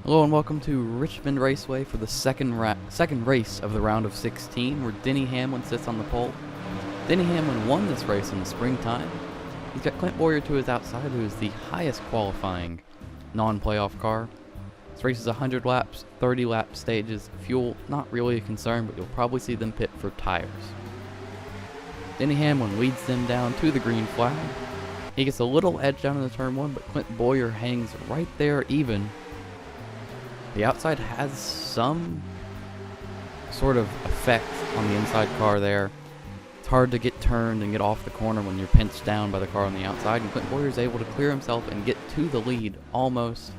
Hello and welcome to Richmond Raceway for the second race of the round of 16, where Denny Hamlin sits on the pole. Denny Hamlin won this race in the springtime. He's got Clint Bowyer to his outside, who is the highest qualifying non-playoff car. This race is 100 laps, 30 lap stages. Fuel, not really a concern, but you'll probably see them pit for tires. Denny Hamlin leads them down to the green flag. He gets a little edge down in the turn one, but Clint Bowyer hangs right there even. The outside has some sort of effect on the inside car there. It's hard to get turned and get off the corner when you're pinched down by the car on the outside, and Clint Bowyer is able to clear himself and get to the lead almost.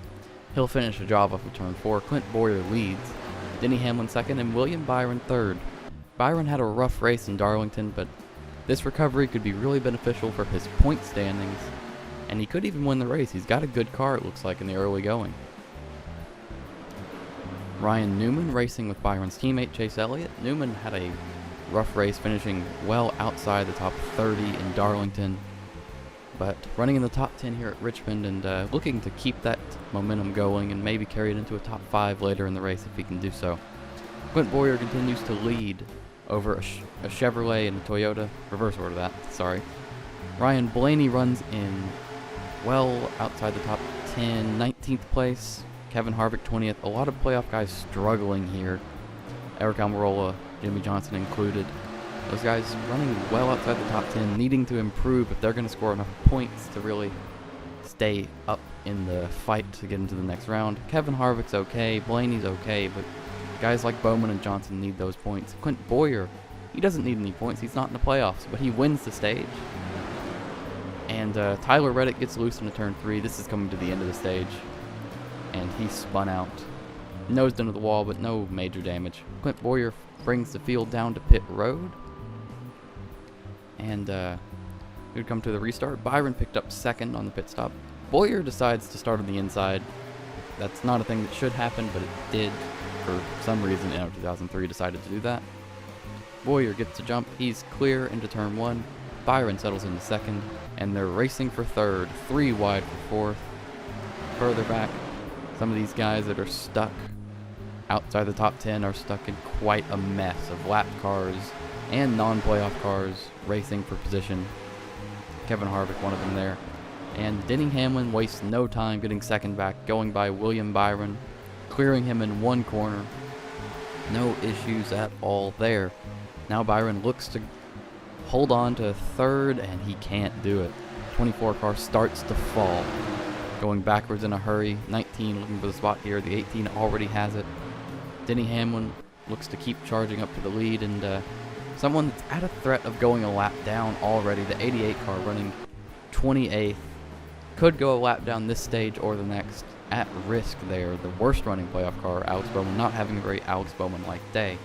He'll finish the job off of turn 4. Clint Bowyer leads. Denny Hamlin second and William Byron third. Byron had a rough race in Darlington, but this recovery could be really beneficial for his point standings, and he could even win the race. He's got a good car, it looks like, in the early going. Ryan Newman racing with Byron's teammate Chase Elliott. Newman had a rough race, finishing well outside the top 30 in Darlington, but running in the top 10 here at Richmond and looking to keep that momentum going and maybe carry it into a top 5 later in the race if he can do so. Clint Bowyer continues to lead over a Chevrolet and a Toyota. Reverse order that, sorry. Ryan Blaney runs in well outside the top 10, 19th place. Kevin Harvick 20th. A lot of playoff guys struggling here. Eric Almirola, Jimmy Johnson included. Those guys running well outside the top 10, needing to improve if they're going to score enough points to really stay up in the fight to get into the next round. Kevin Harvick's okay, Blaney's okay, but guys like Bowman and Johnson need those points. Clint Bowyer, he doesn't need any points. He's not in the playoffs, but he wins the stage. And Tyler Reddick gets loose into turn 3. This is coming to the end of the stage, and he spun out. Nosed into the wall, but no major damage. Clint Bowyer brings the field down to pit road. And we would come to the restart. Byron picked up second on the pit stop. Bowyer decides to start on the inside. That's not a thing that should happen, but it did. For some reason, in 2003 decided to do that. Bowyer gets a jump. He's clear into turn 1. Byron settles into second, and they're racing for third. 3 wide for 4th. Further back, some of these guys that are stuck outside the top 10 are stuck in quite a mess of lap cars and non-playoff cars racing for position. Kevin Harvick, one of them there. And Denny Hamlin wastes no time getting second back, going by William Byron, clearing him in one corner. No issues at all there. Now Byron looks to hold on to third, and he can't do it. 24 car starts to fall, going backwards in a hurry. 19 looking for the spot here. The 18 already has it. Denny Hamlin looks to keep charging up to the lead, and someone that's at a threat of going a lap down already. The 88 car running 28th. Could go a lap down this stage or the next. At risk there. The worst running playoff car, Alex Bowman, not having a very Alex Bowman-like day.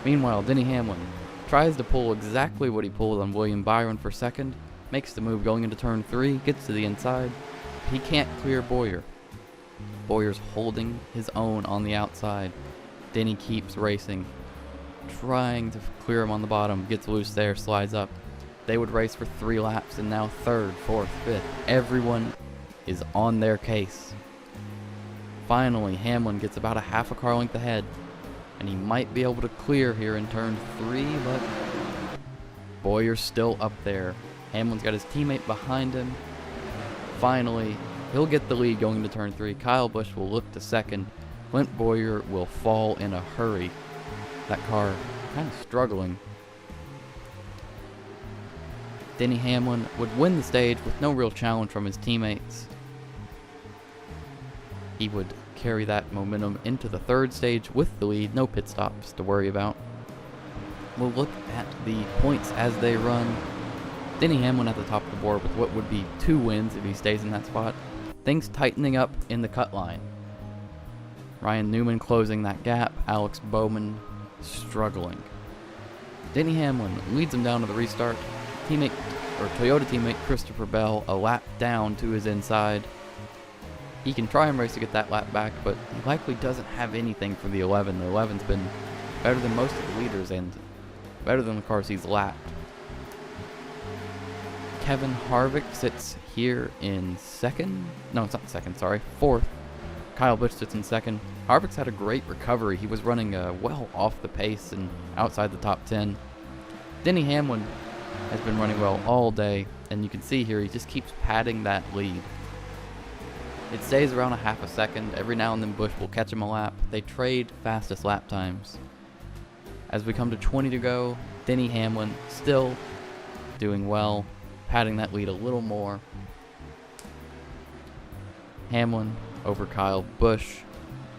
Meanwhile, Denny Hamlin tries to pull exactly what he pulled on William Byron for second. Makes the move going into turn 3. Gets to the inside. He can't clear Bowyer. Bowyer's holding his own on the outside. Denny keeps racing, trying to clear him on the bottom. Gets loose there, slides up. They would race for 3 laps, and now 3rd, 4th, 5th. Everyone is on their case. Finally, Hamlin gets about a half a car length ahead, and he might be able to clear here in turn 3, but Bowyer's still up there. Hamlin's got his teammate behind him. Finally, he'll get the lead going to turn 3. Kyle Busch will look to second. Clint Bowyer will fall in a hurry. That car kind of struggling. Denny Hamlin would win the stage with no real challenge from his teammates. He would carry that momentum into the 3rd stage with the lead. No pit stops to worry about. We'll look at the points as they run. Denny Hamlin at the top of the board with what would be 2 wins if he stays in that spot. Things tightening up in the cut line. Ryan Newman closing that gap. Alex Bowman struggling. Denny Hamlin leads him down to the restart. Toyota teammate Christopher Bell a lap down to his inside. He can try and race to get that lap back, but he likely doesn't have anything for the 11. The 11's been better than most of the leaders and better than the cars he's lapped. Kevin Harvick sits here in fourth. Kyle Busch sits in second. Harvick's had a great recovery. He was running well off the pace and outside the top 10. Denny Hamlin has been running well all day, and you can see here he just keeps padding that lead. It stays around a half a second. Every now and then Busch will catch him a lap. They trade fastest lap times. As we come to 20 to go, Denny Hamlin still doing well, padding that lead a little more. Hamlin over Kyle Busch,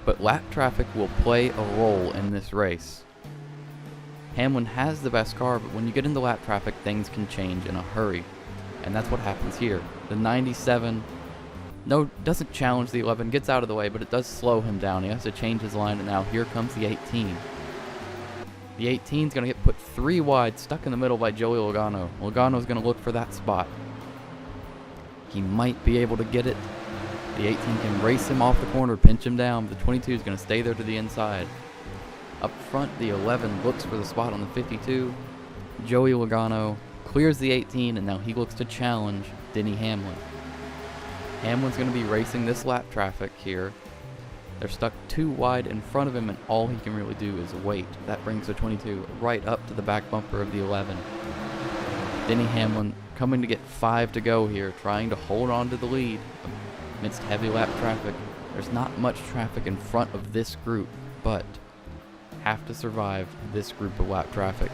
but lap traffic will play a role in this race. Hamlin has the best car, but when you get into lap traffic, things can change in a hurry, and that's what happens here. The 97 doesn't challenge the 11, gets out of the way, but it does slow him down. He has to change his line, and now here comes the 18. The 18 is going to get put 3 wide, stuck in the middle by Joey Logano. Logano's going to look for that spot. He might be able to get it. The 18 can race him off the corner, pinch him down. The 22 is going to stay there to the inside. Up front, the 11 looks for the spot on the 52. Joey Logano clears the 18, and now he looks to challenge Denny Hamlin. Hamlin's going to be racing this lap traffic here. They're stuck 2 wide in front of him, and all he can really do is wait. That brings the 22 right up to the back bumper of the 11. Denny Hamlin coming to get 5 to go here, trying to hold on to the lead amidst heavy lap traffic. There's not much traffic in front of this group, but have to survive this group of lap traffic.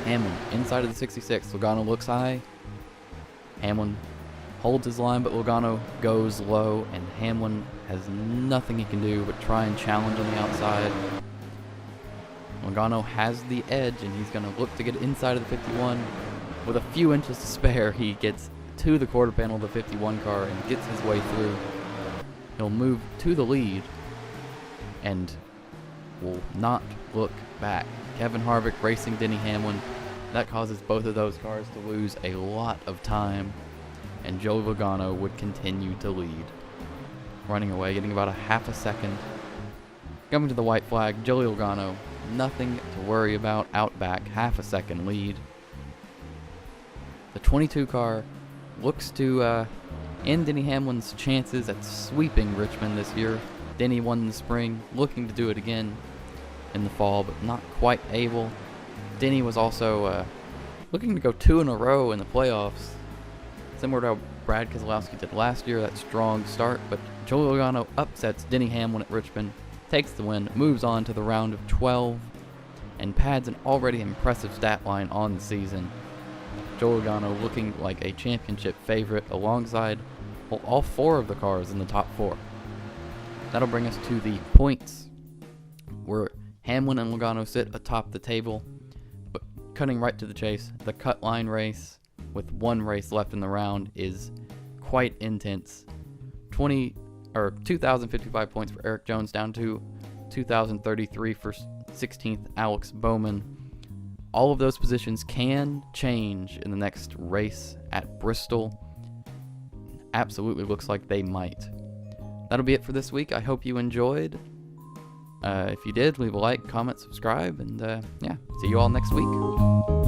Hamlin inside of the 66. Logano looks high. Hamlin holds his line, but Logano goes low, and Hamlin has nothing he can do but try and challenge on the outside. Logano has the edge, and he's going to look to get inside of the 51. With a few inches to spare, he gets to the quarter panel of the 51 car and gets his way through. He'll move to the lead and will not look back. Kevin Harvick racing Denny Hamlin. That causes both of those cars to lose a lot of time, and Joey Logano would continue to lead. Running away, getting about a half a second. Coming to the white flag, Joey Logano, nothing to worry about, out back, half a second lead. The 22 car looks to end Denny Hamlin's chances at sweeping Richmond this year. Denny won in the spring, looking to do it again in the fall, but not quite able. Denny was also looking to go 2 in a row in the playoffs, similar to how Brad Keselowski did last year, that strong start, but Joey Logano upsets Denny Hamlin at Richmond, takes the win, moves on to the round of 12, and pads an already impressive stat line on the season. Joey Logano looking like a championship favorite alongside all 4 of the cars in the top 4. That'll bring us to the points, where Hamlin and Logano sit atop the table, but cutting right to the chase, the cut line race with 1 race left in the round is quite intense. 2,055 points for Eric Jones, down to 2,033 for 16th Alex Bowman. All of those positions can change in the next race at Bristol. Absolutely looks like they might. That'll be it for this week. I hope you enjoyed. If you did, leave a like, comment, subscribe, and yeah, see you all next week.